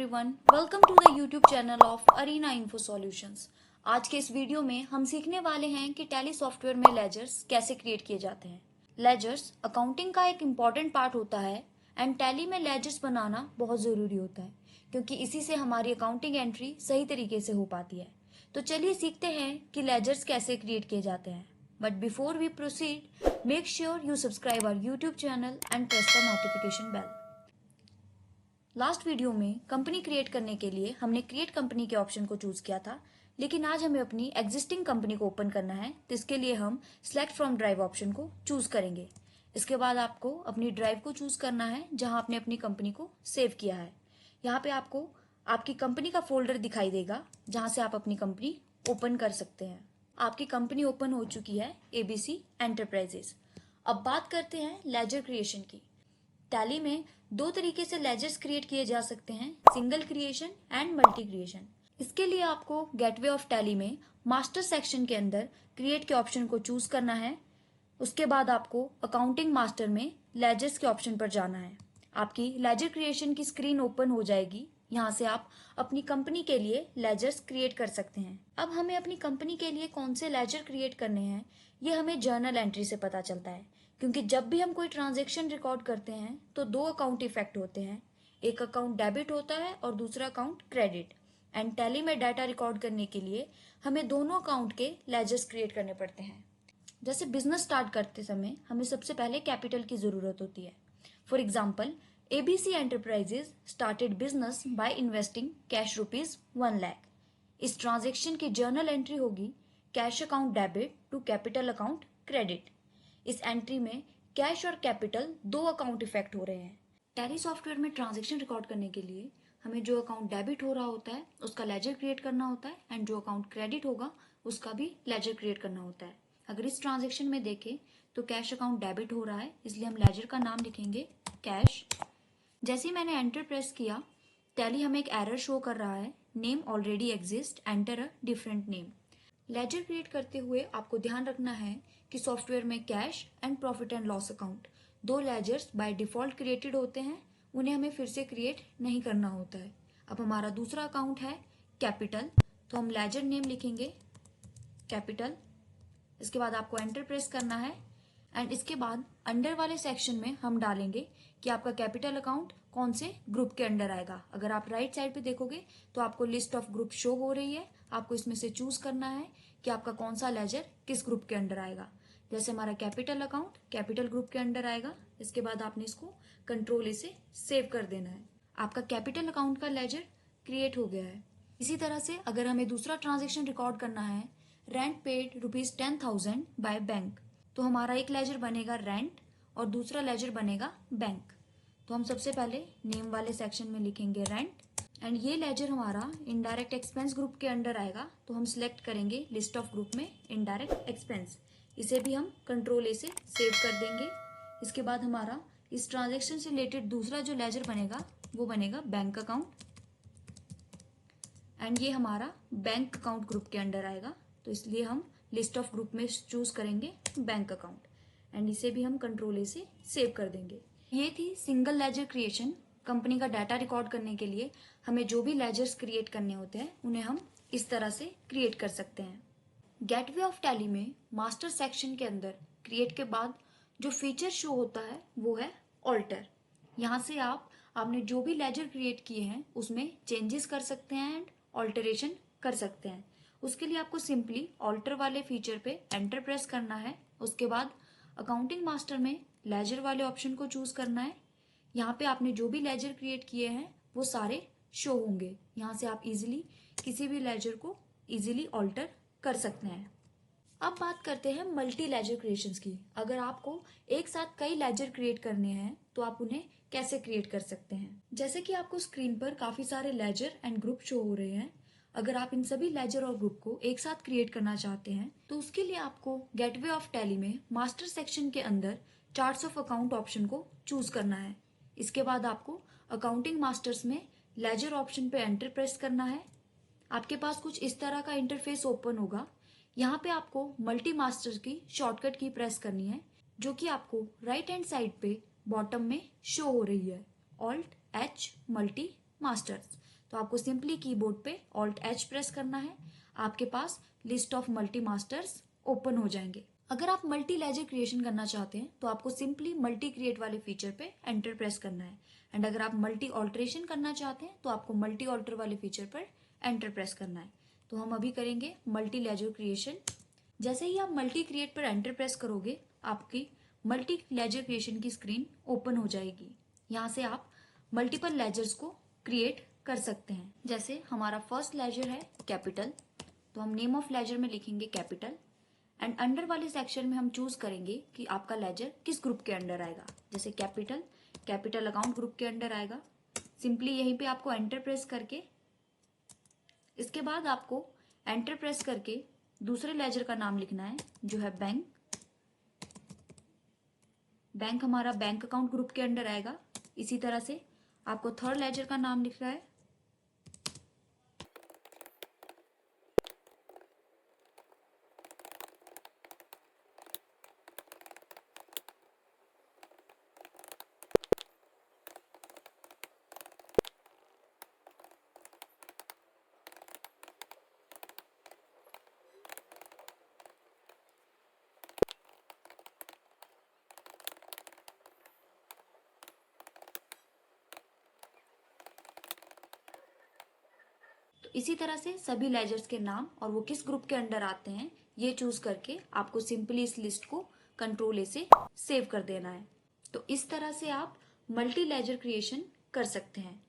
everyone, welcome to the YouTube channel of Arena Info Solutions। आज के इस video में हम सीखने वाले हैं कि टैली सॉफ्टवेयर में लेजर्स कैसे क्रिएट किए जाते हैं। लेजर्स अकाउंटिंग का एक इम्पॉर्टेंट पार्ट होता है एंड टैली में लेजर्स बनाना बहुत ज़रूरी होता है क्योंकि इसी से हमारी अकाउंटिंग एंट्री सही तरीके से हो पाती है। तो चलिए सीखते हैं कि लेजर्स कैसे क्रिएट किए जाते हैं। But before we proceed, make sure you subscribe our YouTube channel and press the notification bell. Last video में कंपनी क्रिएट करने के लिए हमने क्रिएट कंपनी के ऑप्शन को चूज किया था, लेकिन आज हमें अपनी एग्जिस्टिंग कंपनी को ओपन करना है, तो इसके लिए हम सिलेक्ट फ्रॉम ड्राइव ऑप्शन को चूज करेंगे। इसके बाद आपको अपनी ड्राइव को चूज करना है जहां आपने अपनी कंपनी को सेव किया है। यहाँ पे आपको आपकी कंपनी का फोल्डर दिखाई देगा जहां से आप अपनी कंपनी ओपन कर सकते हैं। आपकी कंपनी ओपन हो चुकी है, एबीसी एंटरप्राइजेस। अब बात करते हैं लेजर क्रिएशन की। टैली में दो तरीके से लेजर्स क्रिएट किए जा सकते हैं, single creation and multi creation. इसके लिए आपको गेटवे ऑफ टैली में मास्टर सेक्शन के अंदर क्रिएट के ऑप्शन को चूज करना है। उसके बाद आपको अकाउंटिंग मास्टर में लेजर्स के ऑप्शन पर जाना है। आपकी लेजर क्रिएशन की स्क्रीन ओपन हो जाएगी। यहाँ से आप अपनी कंपनी के लिए लेजर्स क्रिएट कर सकते हैं। अब हमें अपनी कंपनी के लिए कौन से लेजर क्रिएट करने हैं, ये हमें जर्नल एंट्री से पता चलता है, क्योंकि जब भी हम कोई ट्रांजैक्शन रिकॉर्ड करते हैं तो दो अकाउंट इफेक्ट होते हैं। एक अकाउंट डेबिट होता है और दूसरा अकाउंट क्रेडिट। एंड टैली में डाटा रिकॉर्ड करने के लिए हमें दोनों अकाउंट के लेजर्स क्रिएट करने पड़ते हैं। जैसे बिजनेस स्टार्ट करते समय हमें सबसे पहले कैपिटल की जरूरत होती है। For example, ABC enterprises started business by investing cash ₹1 lakh. इस ट्रांजेक्शन की जर्नल एंट्री होगी cash account debit to capital account credit. इस एंट्री में कैश और कैपिटल दो अकाउंट इफेक्ट हो रहे हैं। टैली सॉफ्टवेयर में ट्रांजैक्शन रिकॉर्ड करने के लिए हमें जो अकाउंट डेबिट हो रहा होता है उसका लेजर क्रिएट करना होता है एंड जो अकाउंट क्रेडिट होगा उसका भी लेजर क्रिएट करना होता है। अगर इस ट्रांजैक्शन में देखें तो कैश अकाउंट डेबिट हो रहा है, इसलिए हम लेजर का नाम लिखेंगे कैश। जैसे ही मैंने एंटर प्रेस किया, टैली हमें एक एरर शो कर रहा है, name already exist, enter a different name. Laser create करते हुए आपको ध्यान रखना है कि सॉफ्टवेयर में cash and profit and loss account दो लेजर्स बाय डिफॉल्ट क्रिएटेड होते हैं, उन्हें हमें फिर से क्रिएट नहीं करना होता है। अब हमारा दूसरा अकाउंट है कैपिटल, तो हम लेजर नेम लिखेंगे कैपिटल। इसके बाद आपको एंटर प्रेस करना है एंड इसके बाद अंडर वाले सेक्शन में हम डालेंगे कि आपका कैपिटल अकाउंट कौन से ग्रुप के अंडर आएगा। अगर आप राइट साइड पे देखोगे तो आपको लिस्ट ऑफ ग्रुप शो हो रही है। आपको इसमें से चूज करना है कि आपका कौन सा लेजर किस ग्रुप के अंडर आएगा। जैसे हमारा कैपिटल अकाउंट कैपिटल ग्रुप के अंडर आएगा। इसके बाद आपने इसको कंट्रोल ए से सेव कर देना है। आपका कैपिटल अकाउंट का लेजर क्रिएट हो गया है। इसी तरह से अगर हमें दूसरा ट्रांजेक्शन रिकॉर्ड करना है, रेंट पेड ₹10,000 बाय बैंक, तो हमारा एक लेजर बनेगा रेंट और दूसरा लेजर बनेगा बैंक। तो हम सबसे पहले नेम वाले सेक्शन में लिखेंगे रेंट एंड ये लेजर हमारा इनडायरेक्ट एक्सपेंस ग्रुप के अंडर आएगा, तो हम सिलेक्ट करेंगे लिस्ट ऑफ ग्रुप में इनडायरेक्ट एक्सपेंस। इसे भी हम कंट्रोल ए से सेव कर देंगे। इसके बाद हमारा इस ट्रांजेक्शन से रिलेटेड दूसरा जो लेजर बनेगा वो बनेगा बैंक अकाउंट एंड ये हमारा बैंक अकाउंट ग्रुप के अंडर आएगा, तो इसलिए हम लिस्ट ऑफ ग्रुप में चूज करेंगे बैंक अकाउंट एंड इसे भी हम कंट्रोल ए से सेव कर देंगे। ये थी सिंगल लेजर क्रिएशन। कंपनी का डाटा रिकॉर्ड करने के लिए हमें जो भी लेजर्स क्रिएट करने होते हैं उन्हें हम इस तरह से क्रिएट कर सकते हैं। गेटवे ऑफ टैली में मास्टर सेक्शन के अंदर क्रिएट के बाद जो फीचर शो होता है वो है ऑल्टर। यहाँ से आपने जो भी लेजर क्रिएट किए हैं उसमें चेंजेस कर सकते हैं एंड ऑल्टरेशन कर सकते हैं। उसके लिए आपको सिंपली ऑल्टर वाले फीचर पे एंटर प्रेस करना है। उसके बाद अकाउंटिंग मास्टर में लेजर वाले ऑप्शन को चूज करना है। यहाँ पे आपने जो भी लेजर क्रिएट किए हैं वो सारे शो होंगे। यहाँ से आप इजीली किसी भी लेजर को इजीली ऑल्टर कर सकते हैं। अब बात करते हैं मल्टी लेजर क्रिएशंस की। अगर आपको एक साथ कई लेजर क्रिएट करने हैं तो आप उन्हें कैसे क्रिएट कर सकते हैं। जैसे कि आपको स्क्रीन पर काफी सारे लेजर एंड ग्रुप शो हो रहे हैं। अगर आप इन सभी लेजर और ग्रुप को एक साथ क्रिएट करना चाहते हैं तो उसके लिए आपको गेटवे ऑफ टैली में मास्टर सेक्शन के अंदर चार्ट्स ऑफ अकाउंट ऑप्शन को चूज करना है। इसके बाद आपको अकाउंटिंग मास्टर्स में लेजर ऑप्शन पे एंटर प्रेस करना है। आपके पास कुछ इस तरह का इंटरफेस ओपन होगा। यहाँ पे आपको मल्टी मास्टर्स की शॉर्टकट की प्रेस करनी है, जो कि आपको राइट हैंड साइड पे बॉटम में शो हो रही है, ऑल्ट H मल्टी मास्टर्स। तो आपको सिंपली कीबोर्ड पे Alt+H प्रेस करना है। आपके पास list of multi masters open हो जाएंगे। अगर आप मल्टी लेजर क्रिएशन करना चाहते हैं तो आपको सिंपली मल्टी क्रिएट वाले फीचर पे एंटर प्रेस करना है। एंड अगर आप मल्टी ऑल्ट्रेशन करना चाहते हैं तो आपको मल्टी ऑल्टर वाले फीचर पर एंटर प्रेस करना है। तो हम अभी करेंगे मल्टी लेजर क्रिएशन। जैसे ही आप मल्टी क्रिएट पर एंटर प्रेस करोगे आपकी मल्टी लेजर क्रिएशन की स्क्रीन ओपन हो जाएगी। यहाँ से आप मल्टीपल लेजर्स को क्रिएट कर सकते हैं। जैसे हमारा फर्स्ट लेजर है कैपिटल, तो हम नेम ऑफ लेजर में लिखेंगे कैपिटल। एंड अंडर वाले सेक्शन में हम चूज करेंगे कि आपका लेजर किस ग्रुप के अंडर आएगा। जैसे कैपिटल अकाउंट ग्रुप के अंडर आएगा। सिंपली यहीं पे आपको एंटर प्रेस करके, इसके बाद आपको एंटर प्रेस करके दूसरे लेजर का नाम लिखना है जो है बैंक। बैंक हमारा बैंक अकाउंट ग्रुप के अंडर आएगा। इसी तरह से आपको थर्ड लेजर का नाम लिखना है। तो इसी तरह से सभी लेजर्स के नाम और वो किस ग्रुप के अंडर आते हैं ये चूज करके आपको सिंपली इस लिस्ट को Ctrl+A से सेव कर देना है। तो इस तरह से आप मल्टी लेजर क्रिएशन कर सकते हैं।